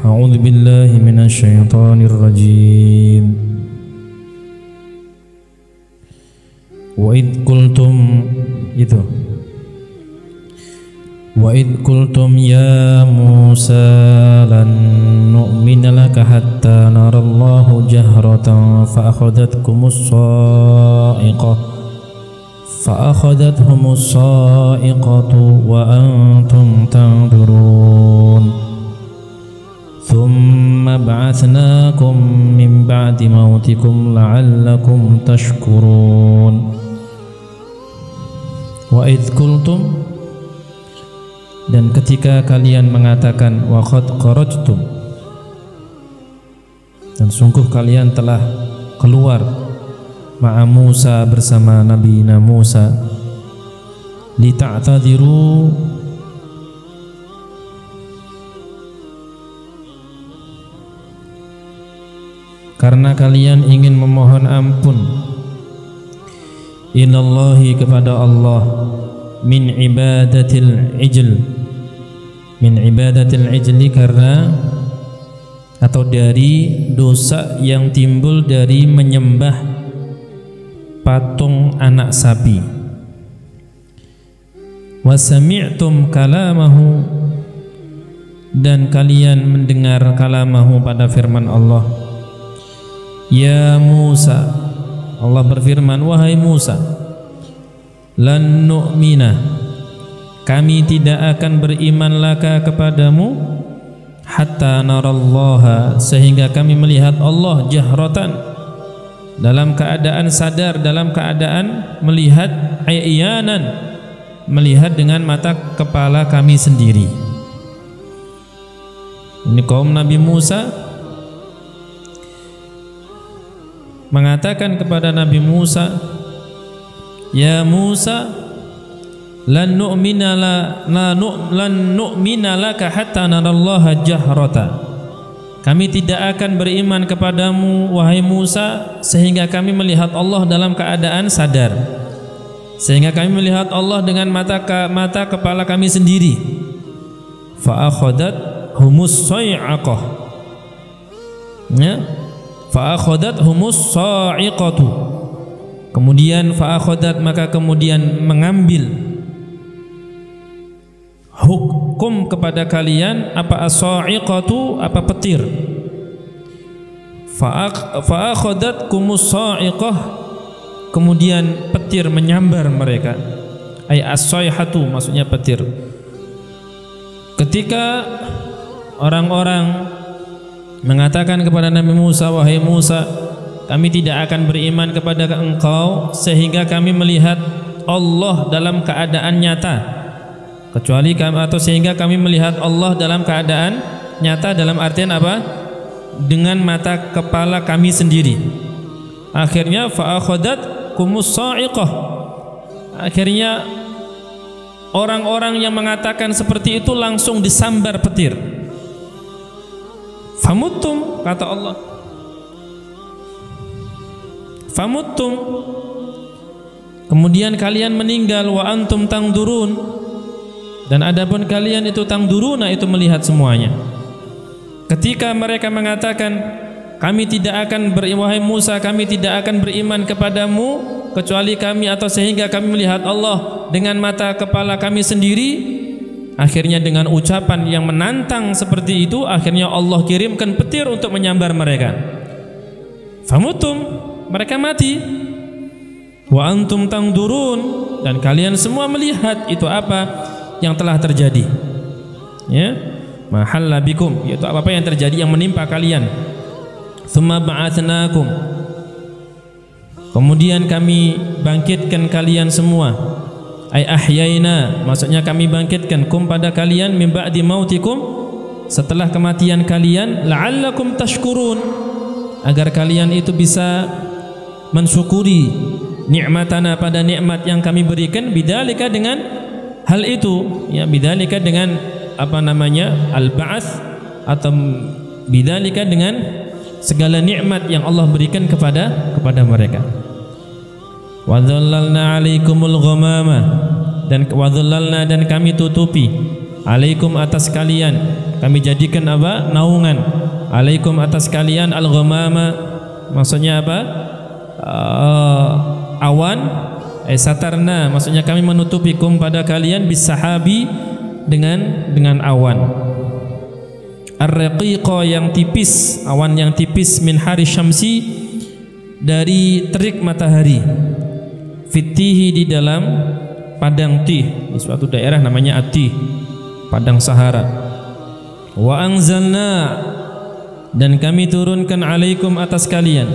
A'udzu billahi minasyaitonir rajim. Wa id qultum ya Musa lan nu'mina laka hatta narallahu jahratan fa akhadhathumus sa'iqatu wa antum tanzurun thumma ba'atsnakum min ba'di mautikum la'allakum tashkurun. Wa id qultum, dan ketika kalian mengatakan wa qad kharajtum, dan sungguh kalian telah keluar ma'a Musa bersama Nabi Musa, li ta'tadiru, karena kalian ingin memohon ampun ilallahi kepada Allah min ibadatil ijli, karena atau dari dosa yang timbul dari menyembah patung anak sapi. Wa sami'tum kalamahu, dan kalian mendengar kalamahu pada firman Allah. Ya Musa, Allah berfirman, wahai Musa, lan nu'mina, kami tidak akan beriman laka kepadamu, hatta narallaha, sehingga kami melihat Allah jahratan, dalam keadaan sadar, dalam keadaan melihat ayanan, melihat dengan mata kepala kami sendiri. Ini kaum Nabi Musa mengatakan kepada Nabi Musa, ya Musa, lan nu'mina laka hatta narallaha jahrata, kami tidak akan beriman kepadamu wahai Musa sehingga kami melihat Allah dalam keadaan sadar, sehingga kami melihat Allah dengan mata kepala kami sendiri. Fa akhadhathumus sa'iqah, ya, fa akhadhathumus sa'iqatu, kemudian fa akhadat, maka kemudian mengambil hukum kepada kalian apa as-sa'iqatu, apa petir. Fa akhadhatkumus sa'iqah, kemudian petir menyambar mereka. Ay as-sayhatu, maksudnya petir. Ketika orang-orang mengatakan kepada Nabi Musa, wahai Musa, kami tidak akan beriman kepada engkau sehingga kami melihat Allah dalam keadaan nyata, kecuali kami, atau sehingga kami melihat Allah dalam keadaan nyata, dalam artian apa? Dengan mata kepala kami sendiri. Akhirnya fa akhadhatkumus sa'iqah, akhirnya orang-orang yang mengatakan seperti itu langsung disambar petir. Famuttum, kata Allah, famuttum, kemudian kalian meninggal, wa antum tangdurun, dan adapun kalian itu tangduruna, itu melihat semuanya. Ketika mereka mengatakan kami tidak akan wahai Musa, kami tidak akan beriman kepadamu kecuali kami, atau sehingga kami melihat Allah dengan mata kepala kami sendiri, akhirnya dengan ucapan yang menantang seperti itu, akhirnya Allah kirimkan petir untuk menyambar mereka. Famutum, mereka mati. Wa antum tangdurun, dan kalian semua melihat itu apa yang telah terjadi. Ya, mahalla bikum, yaitu apa yang terjadi, yang menimpa kalian. Tsumma ba'atsnakum, kemudian kami bangkitkan kalian semua. Ay ahyaina, maksudnya kami bangkitkan kum pada kalian, min ba'di mautikum, setelah kematian kalian, la'allakum tashkurun, agar kalian itu bisa mensyukuri nikmatana, pada nikmat yang kami berikan, bidzalika, dengan hal itu, ya, bidzalika dengan apa namanya, al-ba'ats, atau bidzalika dengan segala nikmat yang Allah berikan kepada mereka. Wa dzallalna 'alaikumul ghamama, dan wa dzallalna, dan kami tutupi alaikum atas kalian, kami jadikan apa? Naungan. Alaikum atas kalian al-ghamama, maksudnya apa? Awan. Satarna, maksudnya kami menutupikum pada kalian bisahabi, dengan awan. Ar-raqiqa, yang tipis, awan yang tipis, min hari syamsi, dari terik matahari, fitihi, di dalam padang tih, di suatu daerah namanya Atih, padang Sahara. Wa anzalna, dan kami turunkan alaikum atas kalian,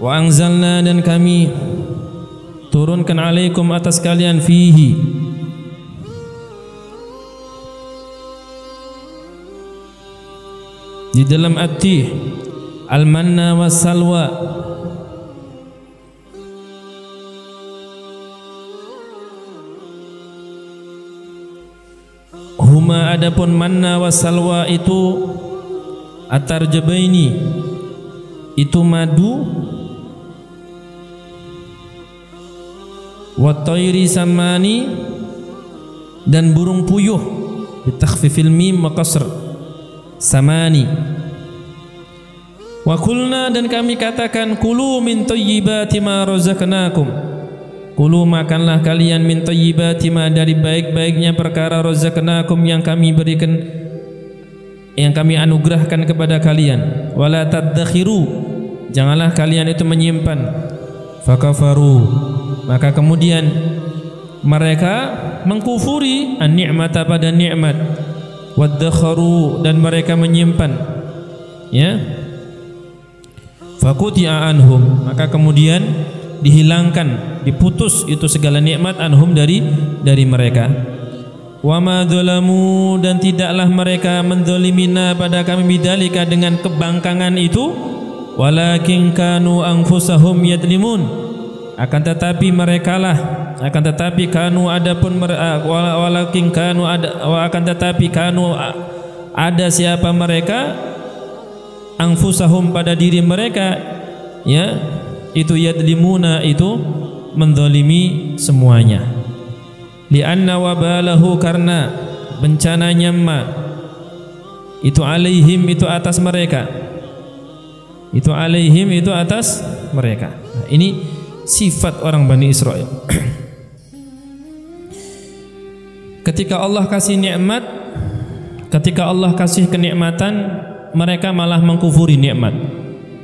wa anzalna, dan kami turunkan alaikum atas kalian, fihi, di dalam At-Tih, al-manna was-salwa, huma, adapun manna was-salwa itu at-tarjabaini, itu madu, wa tayri samani, dan burung puyuh, bi takhfifil mim wa qasr, samani. Wa qulna, dan kami katakan, kulu min thayyibati ma razaqnakum, kulu, makanlah kalian, min thayyibati ma, dari baik-baiknya perkara, razaqnakum, yang kami berikan, yang kami anugerahkan kepada kalian. Wala tadakhiru, janganlah kalian itu menyimpan. Fakafaru, maka kemudian mereka mengkufuri an-ni'mata, pada nikmat. Waddakharu, dan mereka menyimpan, ya. Faquti'a anhum, maka kemudian dihilangkan, diputus itu segala nikmat, anhum, dari mereka. Wa ma dzalamu, dan tidaklah mereka menzalimina pada kami, bidzalika, dengan kebangkangan itu, walakin kanu anfusahum yadlimun, akan tetapi merekalah, akan tetapi kanu, adapun walakin kanu, akan tetapi kanu, ada siapa mereka, anfusahum, pada diri mereka, ya, itu yadlimuna, itu menzalimi semuanya. Lianna wabalahu, karena bencananya itu alaihim, itu atas mereka, itu alaihim, itu atas mereka. Nah, ini sifat orang Bani Israel. Ketika Allah kasih nikmat, ketika Allah kasih kenikmatan, mereka malah mengkufuri nikmat.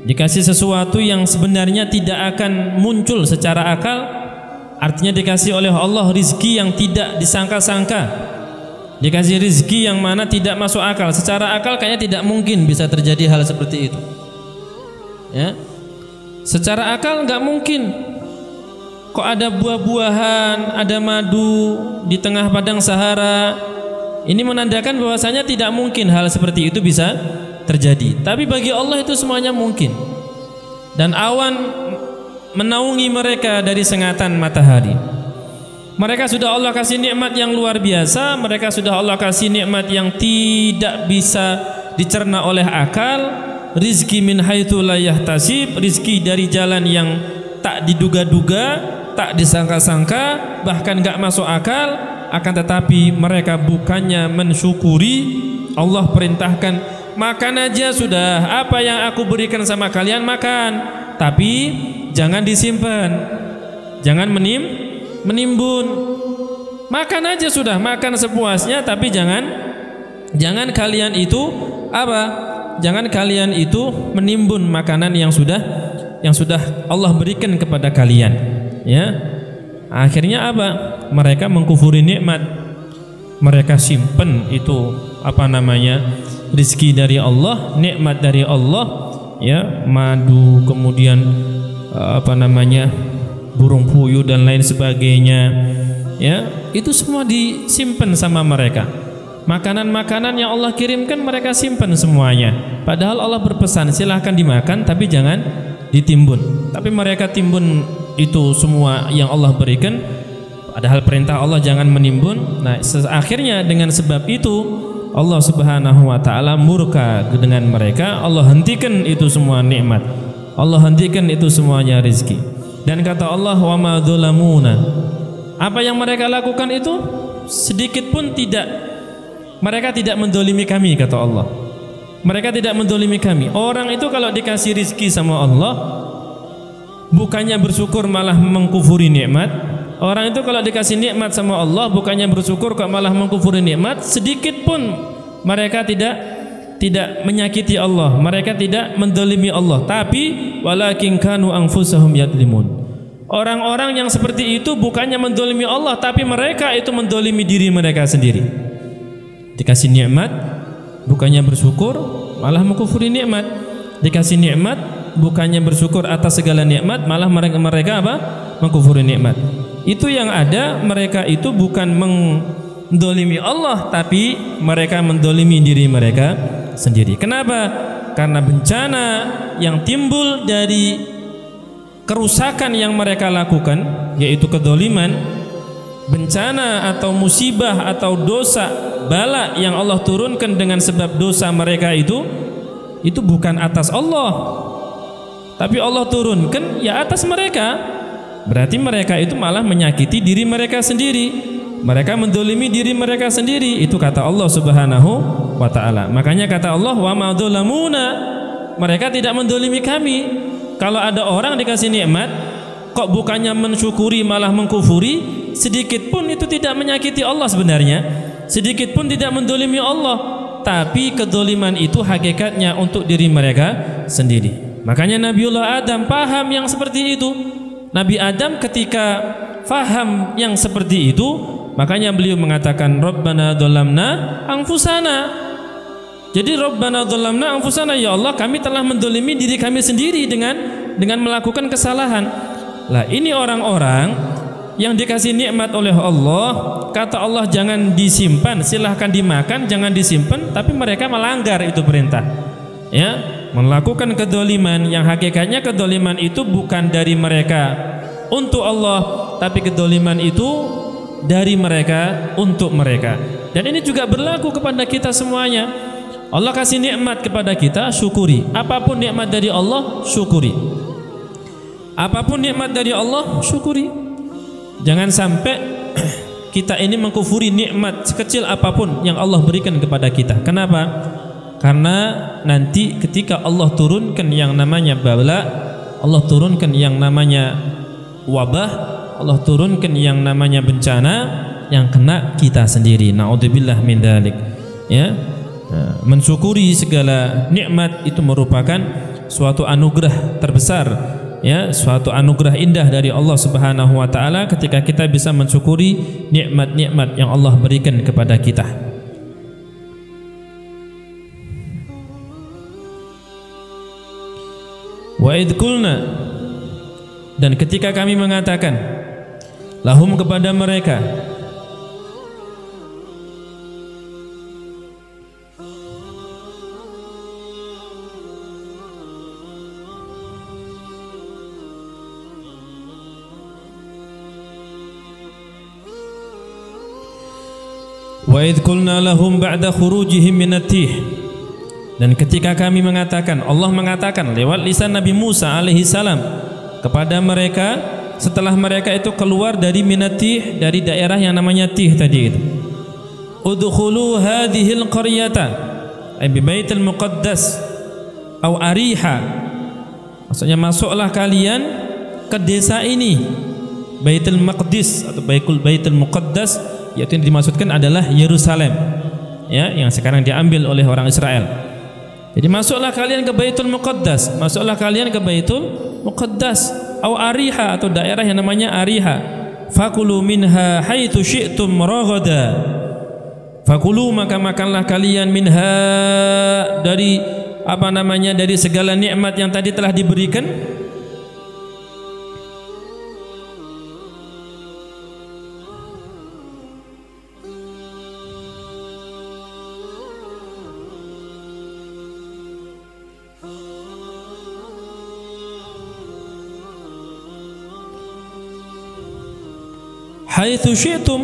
Dikasih sesuatu yang sebenarnya tidak akan muncul secara akal, artinya dikasih oleh Allah rizki yang tidak disangka-sangka, dikasih rizki yang mana tidak masuk akal. Secara akal kayaknya tidak mungkin bisa terjadi hal seperti itu, ya. Secara akal nggak mungkin. Kok ada buah-buahan, ada madu di tengah padang Sahara? Ini menandakan bahwasanya tidak mungkin hal seperti itu bisa terjadi. Tapi bagi Allah itu semuanya mungkin. Dan awan menaungi mereka dari sengatan matahari. Mereka sudah Allah kasih nikmat yang luar biasa, mereka sudah Allah kasih nikmat yang tidak bisa dicerna oleh akal. Rizki min haitsu la yahtasib, rizki dari jalan yang tak diduga-duga, tak disangka-sangka, bahkan gak masuk akal. Akan tetapi mereka bukannya mensyukuri. Allah perintahkan, makan aja sudah, apa yang aku berikan sama kalian makan, tapi jangan disimpan, jangan menimbun. Makan aja sudah, makan sepuasnya, tapi jangan kalian itu apa? Jangan kalian itu menimbun makanan yang sudah Allah berikan kepada kalian, ya. Akhirnya apa? Mereka mengkufuri nikmat. Mereka simpen itu apa namanya? Rizki dari Allah, nikmat dari Allah, ya, madu, kemudian apa namanya? Burung puyuh dan lain sebagainya, ya. Itu semua disimpan sama mereka. Makanan-makanan yang Allah kirimkan mereka simpan semuanya. Padahal Allah berpesan silahkan dimakan tapi jangan ditimbun. Tapi mereka timbun itu semua yang Allah berikan. Padahal perintah Allah jangan menimbun. Nah, akhirnya dengan sebab itu Allah Subhanahu wa taala murka dengan mereka. Allah hentikan itu semua nikmat. Allah hentikan itu semuanya rizki. Dan kata Allah, wa ma dzalamuna, apa yang mereka lakukan itu sedikit pun tidak, mereka tidak mendolimi kami, kata Allah. Mereka tidak mendolimi kami. Orang itu kalau dikasih rizki sama Allah, bukannya bersyukur malah mengkufuri nikmat. Orang itu kalau dikasih nikmat sama Allah, bukannya bersyukur kok malah mengkufuri nikmat. Sedikit pun mereka tidak menyakiti Allah, mereka tidak mendolimi Allah. Tapi walakin kanu anfusahum yadlimun. Orang-orang yang seperti itu bukannya mendolimi Allah, tapi mereka itu mendolimi diri mereka sendiri. Dikasih nikmat, bukannya bersyukur malah mengkufuri nikmat. Dikasih nikmat, bukannya bersyukur atas segala nikmat, malah mereka apa? Mengkufuri nikmat. Itu yang ada, mereka itu bukan mendolimi Allah, tapi mereka mendolimi diri mereka sendiri. Kenapa? Karena bencana yang timbul dari kerusakan yang mereka lakukan, yaitu kedoliman, bencana atau musibah atau dosa, bala yang Allah turunkan dengan sebab dosa mereka itu bukan atas Allah, tapi Allah turunkan ya atas mereka. Berarti mereka itu malah menyakiti diri mereka sendiri, mereka mendolimi diri mereka sendiri. Itu kata Allah Subhanahu wa ta'ala. Makanya kata Allah, wa ma dzalamuna, mereka tidak mendolimi kami. Kalau ada orang dikasih nikmat kok bukannya mensyukuri malah mengkufuri, sedikit pun itu tidak menyakiti Allah sebenarnya, sedikit pun tidak mendolimi Allah, tapi kedoliman itu hakikatnya untuk diri mereka sendiri. Makanya Nabiullah Adam paham yang seperti itu. Nabi Adam ketika faham yang seperti itu, makanya beliau mengatakan Rabbana dzalamna anfusana. Jadi Rabbana dzalamna anfusana, ya Allah kami telah mendolimi diri kami sendiri dengan melakukan kesalahan. Lah ini orang-orang yang dikasih nikmat oleh Allah, kata Allah jangan disimpan, silahkan dimakan, jangan disimpan, tapi mereka melanggar itu perintah, ya, melakukan kedoliman yang hakikatnya kedoliman itu bukan dari mereka untuk Allah, tapi kedoliman itu dari mereka untuk mereka. Dan ini juga berlaku kepada kita semuanya. Allah kasih nikmat kepada kita, syukuri. Apapun nikmat dari Allah, syukuri. Apapun nikmat dari Allah, syukuri. Jangan sampai kita ini mengkufuri nikmat sekecil apapun yang Allah berikan kepada kita. Kenapa? Karena nanti ketika Allah turunkan yang namanya bala, Allah turunkan yang namanya wabah, Allah turunkan yang namanya bencana, yang kena kita sendiri. Na'udzubillah min dzalik. Ya, mensyukuri segala nikmat itu merupakan suatu anugerah terbesar, ya, suatu anugerah indah dari Allah Subhanahu wa taala ketika kita bisa mensyukuri nikmat-nikmat yang Allah berikan kepada kita. Wa idh qulna, dan ketika kami mengatakan lahum kepada mereka, wa idh qulna lahum ba'da khurujihim minat tih, dan ketika kami mengatakan, Allah mengatakan lewat lisan Nabi Musa alaihi salam kepada mereka setelah mereka itu keluar dari minatih, dari daerah yang namanya Tih tadi itu, udkhulu hadhil qaryata ay bi baitil muqaddas atau ariha, maksudnya masuklah kalian ke desa ini, Baitul Maqdis atau Baitul Muqaddas, yaitu yang dimaksudkan adalah Yerusalem, ya, yang sekarang diambil oleh orang Israel. Jadi masuklah kalian ke Baitul Muqaddas, masuklah kalian ke Baitul Muqaddas atau Ariha atau daerah yang namanya Ariha. Fakulu minha haitsu syi'tum raghada. Fakulu, maka makanlah kalian minha, dari apa namanya, dari segala nikmat yang tadi telah diberikan. Haitsu syi'tum,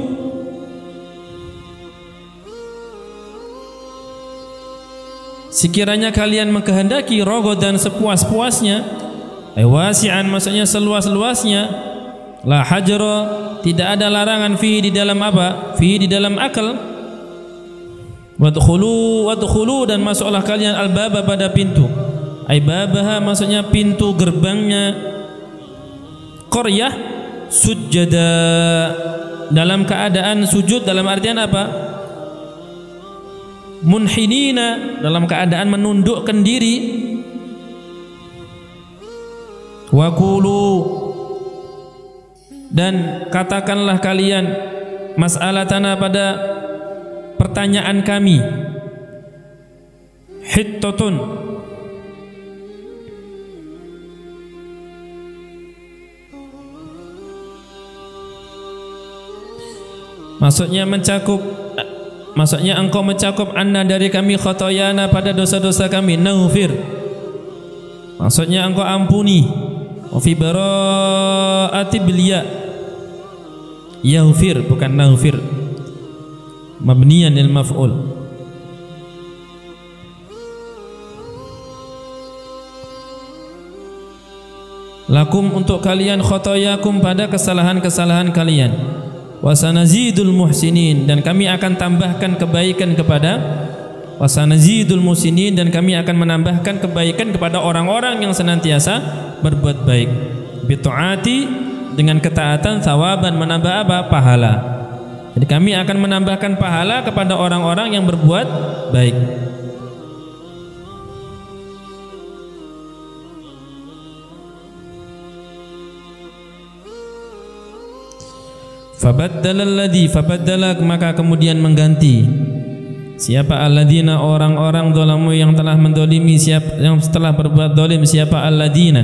sekiranya kalian mengkehendaki, rogo dan sepuas-puasnya, wasi'an maksudnya seluas-luasnya, la hajra tidak ada larangan fihi di dalam apa? Fihi di dalam akal. Wadkhulu dan masuklah kalian al-baba pada pintu. Ai babaha maksudnya pintu gerbangnya qaryah sujada dalam keadaan sujud, dalam artian apa? Munhinina dalam keadaan menundukkan diri. Waqulu dan katakanlah kalian mas'alatana pada pertanyaan kami, hittatun maksudnya engkau mencakup anna dari kami khotoyana pada dosa-dosa kami, naghfir maksudnya engkau ampuni, wa fi bara'ati bilya yaghfir bukan naghfir, mabniyan lil maf'ul. Lakum untuk kalian khotoyakum pada kesalahan-kesalahan kalian, wasanazidul muhsinin dan kami akan tambahkan kebaikan kepada wasanazidul muhsinin dan kami akan menambahkan kebaikan kepada orang-orang yang senantiasa berbuat baik. Bitu'ati dengan ketaatan, thawaban menambah apa? Pahala. Jadi kami akan menambahkan pahala kepada orang-orang yang berbuat baik. Fabaddala maka kemudian mengganti. Siapa alladzina orang-orang zalamu yang telah mendolimi, siapa yang setelah berbuat dolim, siapa alladzina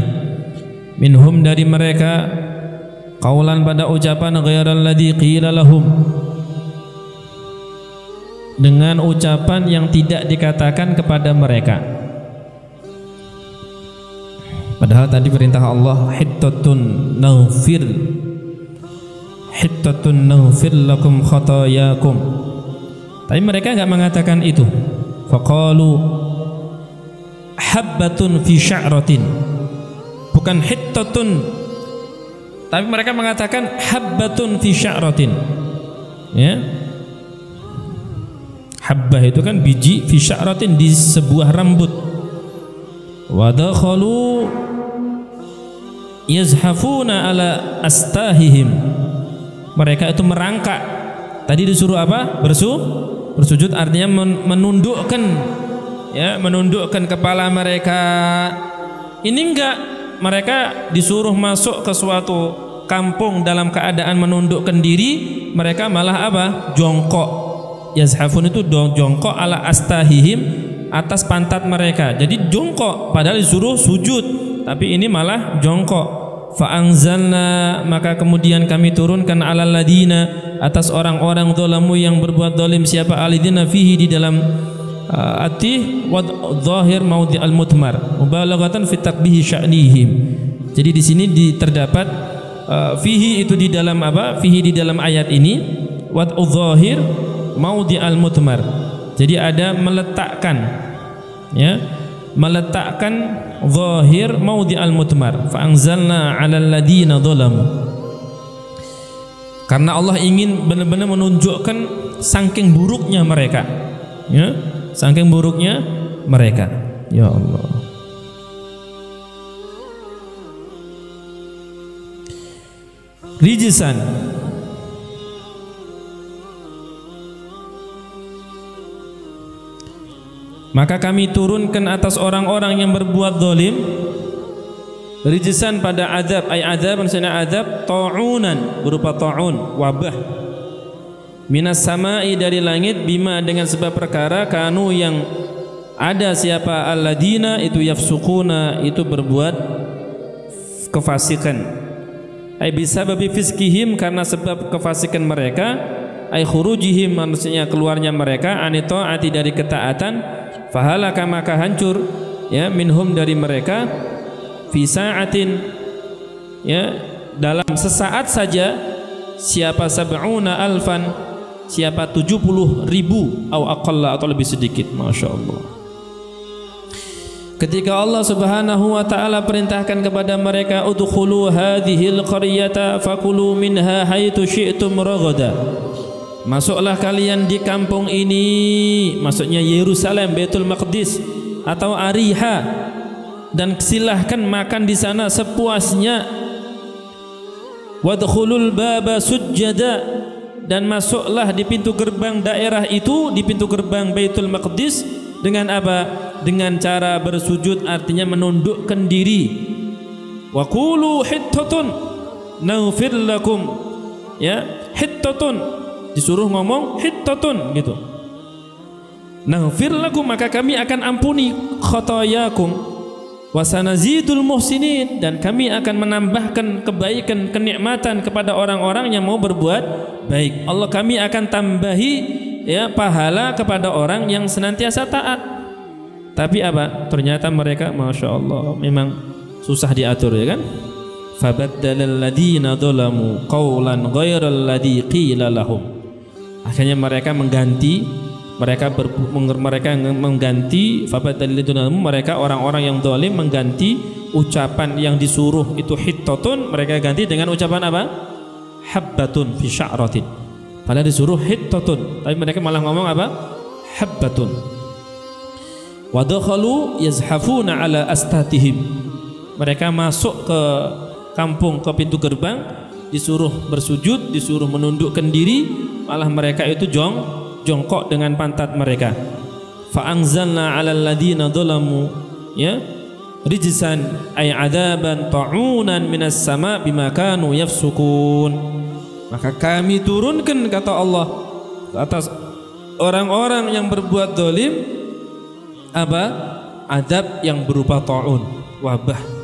minhum dari mereka, qaulan pada ucapan ghairal ladzi qila lahum dengan ucapan yang tidak dikatakan kepada mereka. Padahal tadi perintah Allah hittatun naghfir lakum khotoyakum, tapi mereka enggak mengatakan itu. Faqalu habbatun fi sya'ratin, bukan hittatun, tapi mereka mengatakan habbatun fi sya'ratin. Ya, habbah itu kan biji, fi sya'ratin di sebuah rambut. Wa dakhalu yazhafuna ala astahihim, mereka itu merangkak. Tadi disuruh apa? Bersujud artinya menundukkan, ya, menundukkan kepala mereka. Ini enggak, mereka disuruh masuk ke suatu kampung dalam keadaan menundukkan diri, mereka malah apa? Jongkok. Yazhafun itu jongkok ala astahihim, atas pantat mereka. Jadi jongkok padahal disuruh sujud, tapi ini malah jongkok. Fa'anzalna maka kemudian kami turunkan alal ladina atas orang-orang zalamu yang berbuat zalim, siapa alidina fihi di dalam atih wa dhahir maudhi al-mutmar mubalaghatan fi takbihi sya'nihim. Jadi di sini terdapat fihi itu di dalam apa? Fihi di dalam ayat ini wa dhahir maudhi al-mutmar. Jadi ada meletakkan, ya, meletakkan zahir maudhi al-mutmar. Fa anzalna 'alal ladina zalamu, karena Allah ingin benar-benar menunjukkan saking buruknya mereka, ya, saking buruknya mereka. Ya Allah. Rijsan, maka kami turunkan atas orang-orang yang berbuat zalim rijsan pada azab, ay azab maksudnya azab ta'unan berupa ta'un, wabah, minas samai dari langit, bima dengan sebab perkara kanu yang ada siapa alladina itu yafsukuna itu berbuat kefasikan, ay bisababi fiskihim karena sebab kefasikan mereka, ay khurujihim maksudnya keluarnya mereka, anitaati dari ketaatan, fahalaka maka hancur, ya, minhum dari mereka, fi sa'atin, ya, dalam sesaat saja, siapa sab'una alfan, siapa 70.000 au aqalla atau lebih sedikit. Masya Allah. ketika Allah Subhanahu wa taala perintahkan kepada mereka udkhulu hadhil qaryata fakulu minha haitsu syi'tum ragada, masuklah kalian di kampung ini, maksudnya Yerusalem, Baitul Maqdis atau Ariha, dan silahkan makan di sana sepuasnya. Wadkhulul baba sujjada, dan masuklah di pintu gerbang daerah itu, di pintu gerbang Baitul Maqdis dengan apa? Dengan cara bersujud, artinya menundukkan diri. Wa qulu hittatun naghfir lakum, ya, hittatun, disuruh ngomong hittatun gitu. Naghfir lakum, maka kami akan ampuni khotoyakum. Wasanazidul muhsinin, dan kami akan menambahkan kebaikan, kenikmatan kepada orang-orang yang mau berbuat baik. Allah, kami akan tambahi, ya, pahala kepada orang yang senantiasa taat. Tapi apa? Ternyata mereka, masya Allah, memang susah diatur, ya kan? Fabaddalal ladina dzalamu qawlan ghairal ladzi qila lahum. Akhirnya mereka mengganti, mereka mengganti, mereka orang-orang yang zalim mengganti ucapan yang disuruh itu hittatun, mereka ganti dengan ucapan apa? Habbatun fi sya'ratin. Padahal disuruh hittatun, tapi mereka malah ngomong apa? Habbatun. Wa dakhalu yazhafuna ala astatihim. Mereka masuk ke kampung, ke pintu gerbang, disuruh bersujud, disuruh menundukkan diri, malah mereka itu jongkok dengan pantat mereka. Fa anzalna 'alal ladina dzalamu, ya, rijsan ay adaban ta'unan minas sama bima kanu yafsukun. Maka kami turunkan, kata Allah, atas orang-orang yang berbuat zalim apa? Adab yang berupa ta'un, wabah